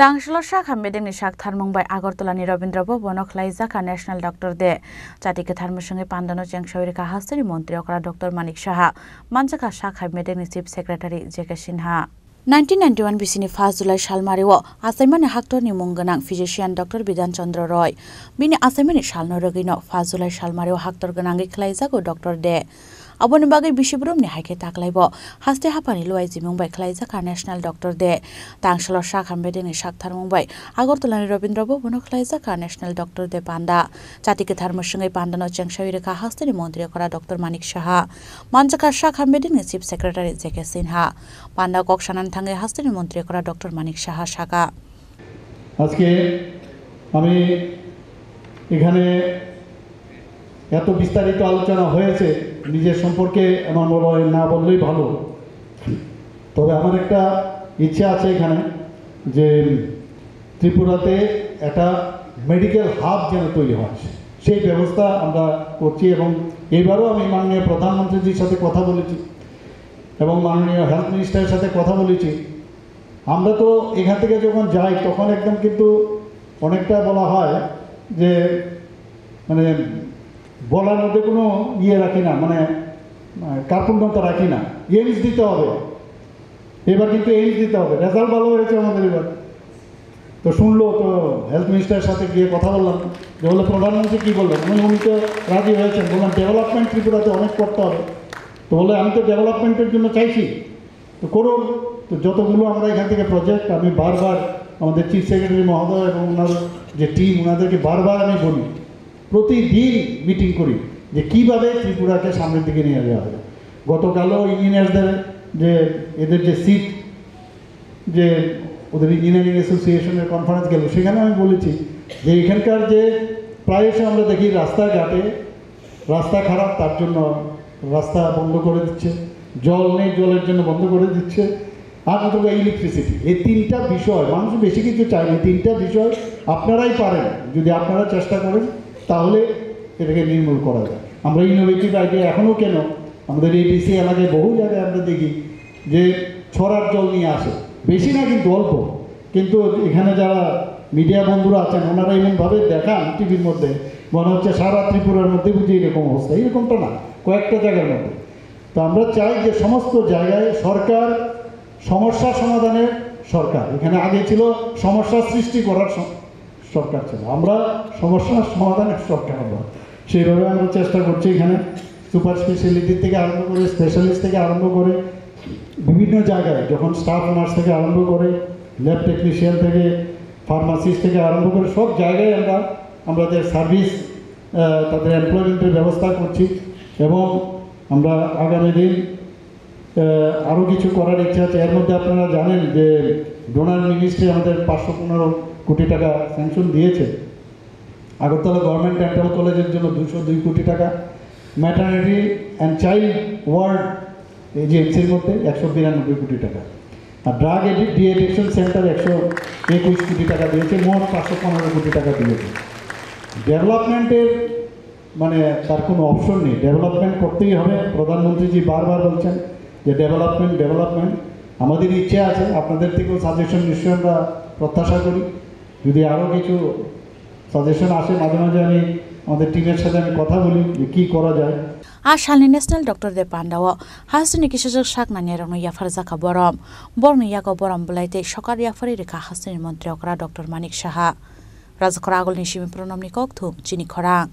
Tangshlo Shak Hameding Shak Tharmungbai Agartala ni Rabindra Bhavan Khlaijaka National Doctor De Jatike Tharmung Sange Pandano Jengshawirika Hastani Montri Okra Dr. Manik Saha Manjaka Shak Hameding Chief Secretary J.K. Sinha 1991 BC 1 July Shalmariwo Asaimane Haktor ni Munganang Physician Dr. Bidan Chandra Roy Bini Asaimane Shalno Rogino 1 July Shalmariwo Haktor Ganangi Khlaijago Dr. De Aboni bagai bisibrum ni haike taklaibo haste hapani luai jimungbai khlaijaka National Doctor De Tangshlo Shak Hameding ni Shak Tharmungbai Agartala ni Rabindra Bhavan khlaijaka National Doctor De Panda Jatike Tharmung Sange Pandano Jengshawirika Hastani Montri Okra Dr. Manik Saha Manjaka Shak Hameding ni Chief Secretary J.K. Sinha Panda Koksanan Thange Hastani Montri Okra Dr. Manik Saha Shaka আজকে আমি এখানে এত বিস্তারিত আলোচনা হয়েছে নিজের সম্পর্কে আমার মনে হয় না বললেই ভালো তবে আমার একটা ইচ্ছা আছে এখানে যে ত্রিপুরাতে একটা মেডিকেল হাব যেন তৈরি হয় সেই ব্যবস্থা আমরা করছি এবং এবারও আমি মাননীয় প্রধানমন্ত্রীজির সাথে কথা বলেছি এবং মাননীয় হেলথ মিনিস্টারের সাথে কথা বলেছি আমরা তো এখান থেকে যখন যাই তখন একদম কিন্তু অনেকটা বলা হয় যে মানে বলার মধ্যে কোনো রাখি না মানে কার্পণ্যতা রাখি না এইমস দিতে হবে এবার কিন্তু এইমস দিতে হবে রেজাল্ট ভালো হয়েছে আমাদের এবার তো শুনলো তো হেলথ মিনিস্টারের সাথে গিয়ে কথা বললাম যে বলে প্রধানমন্ত্রী কী বললেন উনি তো রাজি হয়েছেন বললাম ডেভেলপমেন্ট ত্রিপুরাতে অনেক করতে হবে তো বলে আমি তো ডেভেলপমেন্টের জন্য চাইছি তো করুন তো যতগুলো আমরা এখান থেকে প্রজেক্ট আমি বারবার আমাদের চিফ সেক্রেটারি মহোদয় এবং ওনার যে টিম ওনাদেরকে বারবার আমি বলি প্রতিদিন মিটিং করি যে কীভাবে ত্রিপুরাকে সামনের দিকে নিয়ে যাওয়া হবে গতকালও ইঞ্জিনিয়ারদের যে এদের যে সিট যে ওদের ইঞ্জিনিয়ারিং অ্যাসোসিয়েশনের কনফারেন্স গেল সেখানে আমি বলেছি যে এখানকার যে প্রায়শই আমরা দেখি রাস্তাঘাটে রাস্তা খারাপ তার জন্য রাস্তা বন্ধ করে দিচ্ছে জল নেই জলের জন্য বন্ধ করে দিচ্ছে আর নতুবা ইলেকট্রিসিটি এই তিনটা বিষয় মানুষ বেশি কিছু চায় না তিনটা বিষয় আপনারাই পারেন যদি আপনারা চেষ্টা করেন তাহলে এটাকে নির্মূল করা যায় আমরা ইনোভেটিভ আইডিয়া এখনও কেন আমাদের এই ডিসি এলাকায় বহু জায়গায় আমরা দেখি যে ছড়ার জল নিয়ে আসে বেশি না কিন্তু অল্প কিন্তু এখানে যারা মিডিয়া বন্ধুরা আছেন ওনারা এমনভাবে দেখান টিভির মধ্যে মনে হচ্ছে সারা ত্রিপুরার মধ্যে বুঝি এরকম অবস্থা এরকমটা না কয়েকটা জায়গার মধ্যে তো আমরা চাই যে সমস্ত জায়গায় সরকার সমস্যা সমাধানের সরকার এখানে আগে ছিল সমস্যা সৃষ্টি করার সরকার ছিল আমরা সমস্যার সমাধানের সরকার আমরা সেইভাবে আমরা চেষ্টা করছি এখানে সুপার স্পেশালিটি থেকে আরম্ভ করে স্পেশালিস্ট থেকে আরম্ভ করে বিভিন্ন জায়গায় যখন স্টাফ নার্স থেকে আরম্ভ করে ল্যাব টেকনিশিয়ান থেকে ফার্মাসিস্ট থেকে আরম্ভ করে সব জায়গায় আমরা আমাদের সার্ভিস তাদের এমপ্লয়মেন্টের ব্যবস্থা করছি এবং আমরা আগামী দিন আরও কিছু করার ইচ্ছা আছে এর মধ্যে আপনারা জানেন যে ডোনার মিনিস্ট্রি আমাদের 515 কোটি টাকা স্যাংশন দিয়েছে আগরতলা গভর্নমেন্ট ডেন্টাল কলেজের জন্য 202 কোটি টাকা ম্যাটারনিটি অ্যান্ড চাইল্ড ওয়ার্ড এজেন্সির মধ্যে 192 কোটি টাকা আর ড্রাগ ডি এডিকশন সেন্টার 121 কোটি টাকা দিয়েছে মোট 515 কোটি টাকা দিয়েছে ডেভেলপমেন্টের মানে তার কোনো অপশন নেই ডেভেলপমেন্ট করতেই হবে প্রধানমন্ত্রীজি বারবার বলছেন যে ডেভেলপমেন্ট আমাদের ইচ্ছে আছে আপনাদের থেকেও সাজেশন নিশ্চয়ই আমরা প্রত্যাশা করি যদি আরও কিছু সাজেশন আসে মাঝে মাঝে আমি আমাদের টিমের সাথে আমি কথা বলি যে কী করা যায় Ashalni National Doctor De Pandawo Hasuni Kishajak Shak Nanierano Yafar Zaka Borom Borni Yako Borom Bulaite Shokar Yafari Rika Hasuni Montri Okra Dr. Manik Saha Razakora Agol Nishimi Pronomnikok Thum Chini Korang